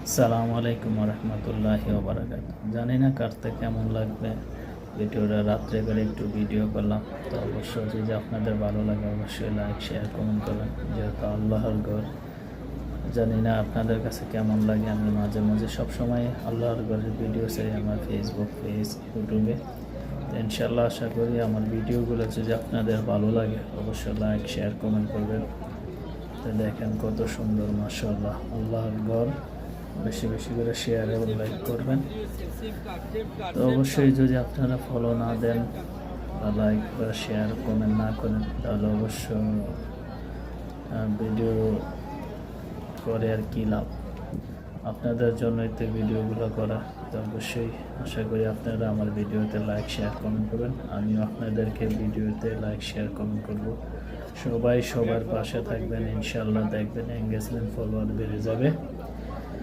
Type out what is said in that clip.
আসসালামু আলাইকুম রহমতুল্লাহি ওবারাকাত। জানি না কাটতে কেমন লাগবে ভিডিওটা, রাত্রে করে একটু ভিডিও করলাম। তো অবশ্যই যদি আপনাদের ভালো লাগে অবশ্যই লাইক শেয়ার কমেন্ট করবেন। যেহেতু আল্লাহর ঘর, জানি না আপনাদের কাছে কেমন লাগে। আমি মাঝে মাঝে সবসময় আল্লাহর ঘরের ভিডিও চাই আমার ফেসবুক পেজ, ইউটিউবে। তো ইনশাল্লাহ আশা করি আমার ভিডিওগুলো যদি আপনাদের ভালো লাগে অবশ্যই লাইক শেয়ার কমেন্ট করবেন। তো দেখেন কত সুন্দর, মাশাআল্লাহ, আল্লাহর ঘর। বেশি বেশি করে শেয়ার এবং লাইক করবেন। তো অবশ্যই যদি আপনারা ফলো না দেন বা লাইক বা শেয়ার কমেন্ট না করেন তাহলে অবশ্য ভিডিও করে আর কি লাভ। আপনাদের জন্যই তো ভিডিওগুলো করা। তো অবশ্যই আশা করি আপনারা আমার ভিডিওতে লাইক শেয়ার কমেন্ট করবেন। আমিও আপনাদেরকে ভিডিওতে লাইক শেয়ার কমেন্ট করব। সবাই সবার পাশে থাকবেন, ইনশাল্লাহ দেখবেন এঙ্গেজমেন্ট ফলোয়ার বেড়ে যাবে।